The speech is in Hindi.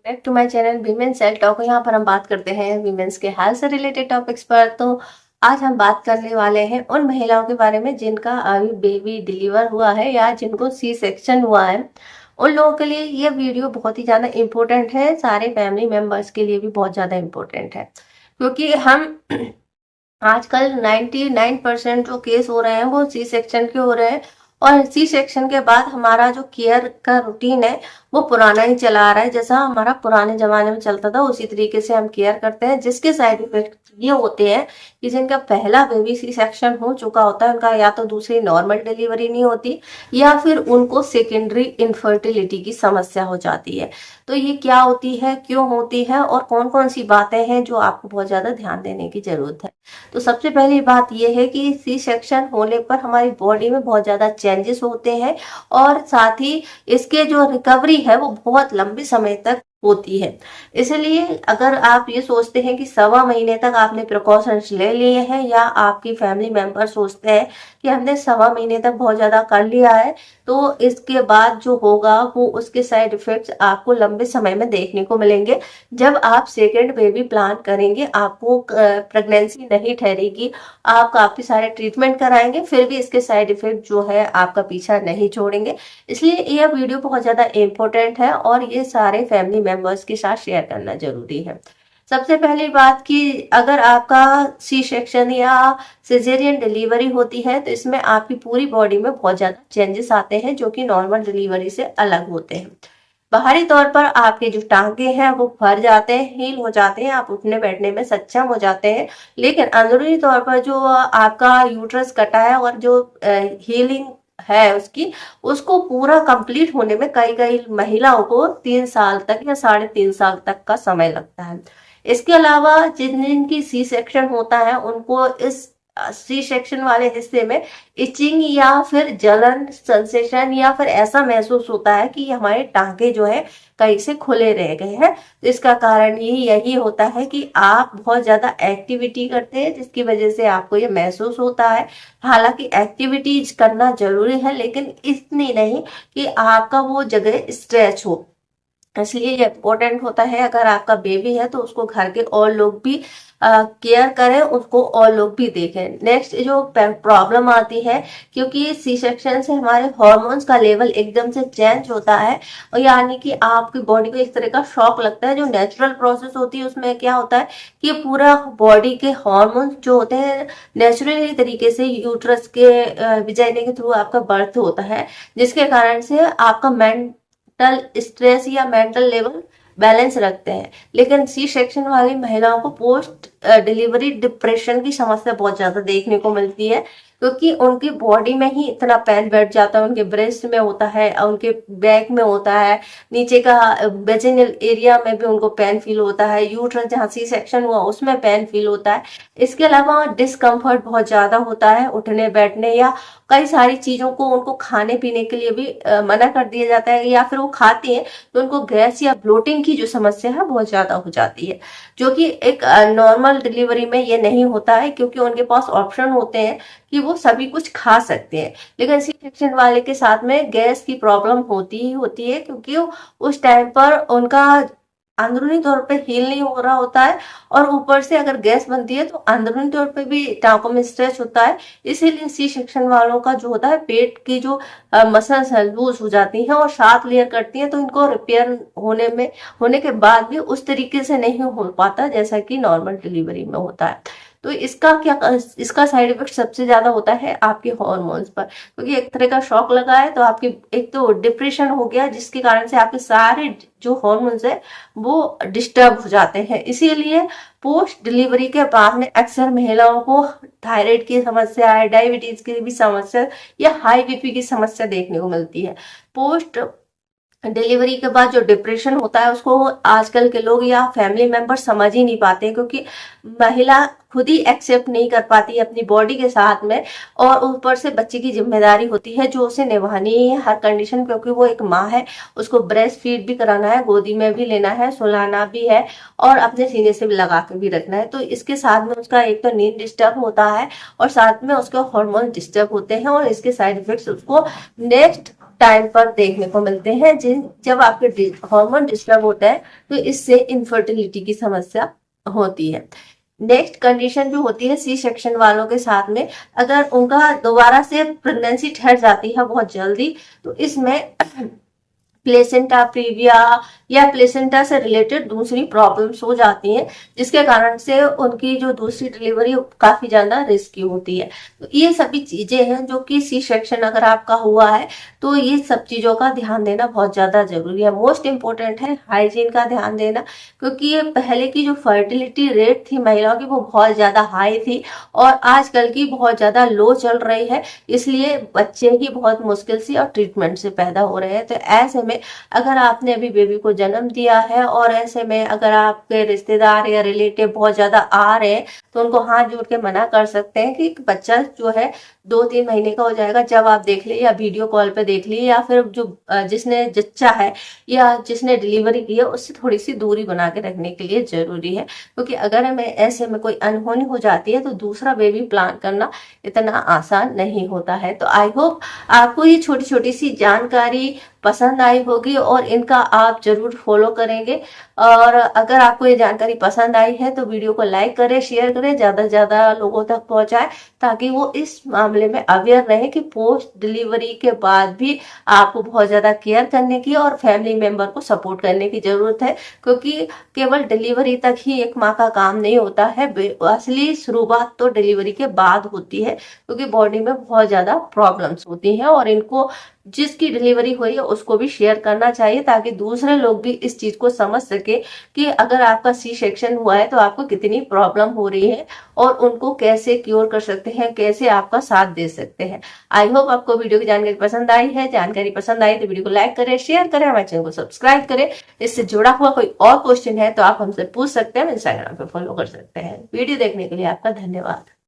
Back to my channel women's health talk. यहाँ पर हम बात करते हैं वीमेंस के हेल्थ से रिलेटेड टॉपिक्स पर। तो आज हम बात करने वाले हैं उन महिलाओं के बारे में जिनका अभी बेबी डिलीवर हुआ है या जिनको सी सेक्शन हुआ है। उन लोगों के लिए ये वीडियो बहुत ही ज़्यादा इम्पोर्टेंट है, सारे फैमिली मेम्बर्स के लिए भी बहुत ज़्यादा इम्पोर्टेंट है, क्योंकि हम आजकल 99% जो केस हो रहे हैं वो सी सेक्शन के हो रहे हैं। और सी सेक्शन के बाद हमारा जो केयर का रूटीन है वो पुराना ही चला आ रहा है, जैसा हमारा पुराने जमाने में चलता था उसी तरीके से हम केयर करते हैं, जिसके साइड इफेक्ट ये होते हैं कि जिनका पहला बेबी सी सेक्शन हो चुका होता है उनका या तो दूसरी नॉर्मल डिलीवरी नहीं होती या फिर उनको सेकेंडरी इनफर्टिलिटी की समस्या हो जाती है। तो ये क्या होती है, क्यों होती है और कौन कौन सी बातें हैं जो आपको बहुत ज्यादा ध्यान देने की जरूरत है। तो सबसे पहली बात यह है कि सी सेक्शन होने पर हमारी बॉडी में बहुत ज्यादा चेंजेस होते हैं और साथ ही इसके जो रिकवरी है वो बहुत लंबे समय तक होती है। इसलिए अगर आप ये सोचते हैं कि 1.25 महीने तक आपने प्रिकॉशंस ले लिए हैं या आपकी फैमिली मेंबर सोचते हैं कि हमने 1.25 महीने तक बहुत ज्यादा कर लिया है, तो इसके बाद जो होगा वो उसके साइड इफेक्ट्स आपको लंबे समय में देखने को मिलेंगे। जब आप सेकेंड बेबी प्लान करेंगे आपको प्रेगनेंसी नहीं ठहरेगी, आप काफी सारे ट्रीटमेंट कराएंगे फिर भी इसके साइड इफेक्ट जो है आपका पीछा नहीं छोड़ेंगे। इसलिए यह वीडियो बहुत ज्यादा इम्पोर्टेंट है और ये सारे फैमिली मेंबर्स के साथ शेयर करना जरूरी है। सबसे पहली बात कि अगर आपका सी सेक्शन या सिजेरियन डिलीवरी होती है तो इसमें आपकी पूरी बॉडी में बहुत ज्यादा चेंजेस आते हैं जो कि नॉर्मल डिलीवरी से अलग होते हैं। बाहरी तौर पर आपके जो टांगे हैं वो भर जाते हैं, हील हो जाते हैं, आप उठने बैठने में सक्षम हो जाते हैं। लेकिन अंदरूनी तौर पर जो आपका यूट्रस कटा है और जो हीलिंग है उसको पूरा कंप्लीट होने में कई कई महिलाओं को 3 साल तक या 3.5 साल तक का समय लगता है। इसके अलावा जिनकी सी सेक्शन होता है उनको इस सी सेक्शन वाले हिस्से में इचिंग या फिर जलन सेंसेशन या फिर ऐसा महसूस होता है कि हमारे टांके जो है कहीं से खुले रह गए हैं। तो इसका कारण यही होता है कि आप बहुत ज्यादा एक्टिविटी करते हैं जिसकी वजह से आपको ये महसूस होता है। हालांकि एक्टिविटीज करना जरूरी है लेकिन इतनी नहीं कि आपका वो जगह स्ट्रेच हो। इसलिए ये इम्पोर्टेंट होता है अगर आपका बेबी है तो उसको घर के और लोग भी केयर करें, उसको और लोग भी देखें। नेक्स्ट जो प्रॉब्लम आती है, क्योंकि सी सेक्शन से हमारे हॉर्मोन्स का लेवल एकदम से चेंज होता है और यानी कि आपकी बॉडी को एक तरह का शॉक लगता है। जो नेचुरल प्रोसेस होती है उसमें क्या होता है कि पूरा बॉडी के हॉर्मोन्स जो होते हैं नेचुरली तरीके से यूट्रस के विजाइना के थ्रू आपका बर्थ होता है, जिसके कारण से आपका मेंटल स्ट्रेस या मेंटल लेवल बैलेंस रखते हैं। लेकिन सी सेक्शन वाली महिलाओं को पोस्ट डिलीवरी डिप्रेशन की समस्या बहुत ज्यादा देखने को मिलती है, क्योंकि उनकी बॉडी में ही इतना पेन बैठ जाता है। उनके ब्रेस्ट में होता है, उनके बैक में होता है, नीचे का वेजिनल एरिया में भी उनको पेन फील होता है, यूट्रस जहाँ सी सेक्शन हुआ उसमें पेन फील होता है। इसके अलावा डिस्कम्फर्ट बहुत ज्यादा होता है उठने बैठने या कई सारी चीजों को उनको खाने पीने के लिए भी मना कर दिया जाता है, या फिर वो खाती हैं तो उनको गैस या ब्लोटिंग की जो समस्या है बहुत ज्यादा हो जाती है, जो कि एक नॉर्मल डिलीवरी में ये नहीं होता है, क्योंकि उनके पास ऑप्शन होते हैं कि वो सभी कुछ खा सकते हैं। लेकिन सी सेक्शन वाले के साथ में गैस की प्रॉब्लम होती ही होती है, क्योंकि उस टाइम पर उनका अंदरूनी तौर पे हील नहीं हो रहा होता है और ऊपर से अगर गैस बनती है तो अंदरूनी तौर पे भी टांकों में स्ट्रेच होता है। इसीलिए सी सेक्शन वालों का जो होता है पेट की जो मसल्स है लूज हो जाती हैं और 7 लेयर करती हैं, तो इनको रिपेयर होने के बाद भी उस तरीके से नहीं हो पाता जैसा कि नॉर्मल डिलीवरी में होता है। तो इसका साइड इफेक्ट सबसे ज्यादा होता है आपके हॉर्मोन्स पर, क्योंकि एक तरह का शॉक लगा है तो आपकी एक तो डिप्रेशन हो गया जिसके कारण से आपके सारे जो हॉर्मोन्स है वो डिस्टर्ब हो जाते हैं। इसीलिए पोस्ट डिलीवरी के बाद में अक्सर महिलाओं को थायराइड की समस्या है, डायबिटीज की भी समस्या या हाई बीपी की समस्या देखने को मिलती है। पोस्ट डिलीवरी के बाद जो डिप्रेशन होता है उसको आजकल के लोग या फैमिली मेंबर समझ ही नहीं पाते, क्योंकि महिला खुद ही एक्सेप्ट नहीं कर पाती अपनी बॉडी के साथ में, और ऊपर से बच्चे की जिम्मेदारी होती है जो उसे निभानी है हर कंडीशन, क्योंकि वो एक माँ है, उसको ब्रेस्ट फीड भी कराना है, गोदी में भी लेना है, सुलाना भी है और अपने सीने से भी लगा के भी रखना है। तो इसके साथ में उसका एक तो नींद डिस्टर्ब होता है और साथ में उसके हार्मोन डिस्टर्ब होते हैं और इसके साइड इफेक्ट्स उसको नेक्स्ट टाइम पर देखने को मिलते हैं। जब आपके हार्मोन डिस्टर्ब होता है तो इससे इनफर्टिलिटी की समस्या होती है। नेक्स्ट कंडीशन जो होती है सी सेक्शन वालों के साथ में, अगर उनका दोबारा से प्रेगनेंसी ठहर जाती है बहुत जल्दी, तो इसमें प्लेसेंटा प्रीविया या प्लेसेंटा से रिलेटेड दूसरी प्रॉब्लम्स हो जाती हैं, जिसके कारण से उनकी जो दूसरी डिलीवरी काफी ज्यादा रिस्की होती है। तो ये सभी चीजें हैं जो कि सी सेक्शन अगर आपका हुआ है तो ये सब चीजों का ध्यान देना बहुत ज्यादा जरूरी है। मोस्ट इंपॉर्टेंट है हाइजीन का ध्यान देना, क्योंकि ये पहले की जो फर्टिलिटी रेट थी महिलाओं की वो बहुत ज्यादा हाई थी और आजकल की बहुत ज्यादा लो चल रही है, इसलिए बच्चे ही बहुत मुश्किल से और ट्रीटमेंट से पैदा हो रहे हैं। तो ऐसे में अगर आपने अभी बेबी को जन्म दिया है और ऐसे में अगर आपके रिश्तेदार या रिलेटिव बहुत ज्यादा आ रहे हैं तो उनको हाथ जोड़ के मना कर सकते हैं कि बच्चा जो है 2-3 महीने का हो जाएगा जब आप देख लिए, या वीडियो कॉल पे देख लिए, या फिर जो जिसने जच्चा है या जिसने डिलीवरी की है उससे थोड़ी सी दूरी बना के रखने के लिए जरूरी है। क्योंकि अगर हमें ऐसे में कोई अनहोनी हो जाती है तो दूसरा बेबी प्लान करना इतना आसान नहीं होता है। तो आई होप आपको ये छोटी छोटी सी जानकारी पसंद आई होगी और इनका आप जरूर फॉलो करेंगे। और अगर आपको ये जानकारी पसंद आई है तो वीडियो को लाइक करें, शेयर करें, ज्यादा से ज्यादा लोगों तक पहुंचाएं, ताकि वो इस मामले में अवेयर रहे कि पोस्ट डिलीवरी के बाद भी आपको बहुत ज्यादा केयर करने की और फैमिली मेंबर को सपोर्ट करने की जरूरत है। क्योंकि केवल डिलीवरी तक ही एक माँ का काम नहीं होता है, असली शुरुआत तो डिलीवरी के बाद होती है, क्योंकि बॉडी में बहुत ज्यादा प्रॉब्लम्स होती हैं और इनको जिसकी डिलीवरी हुई है उसको भी शेयर करना चाहिए, ताकि दूसरे लोग भी इस चीज को समझ सके कि अगर आपका सी सेक्शन हुआ है तो आपको कितनी प्रॉब्लम हो रही है और उनको कैसे क्योर कर सकते हैं, कैसे आपका साथ दे सकते हैं। आई होप आपको वीडियो की जानकारी पसंद आई है। जानकारी पसंद आई तो वीडियो को लाइक करें, शेयर करें, हमारे चैनल को सब्सक्राइब करें। इससे जुड़ा हुआ कोई और क्वेश्चन है तो आप हमसे पूछ सकते हैं, इंस्टाग्राम पे फॉलो कर सकते हैं। वीडियो देखने के लिए आपका धन्यवाद।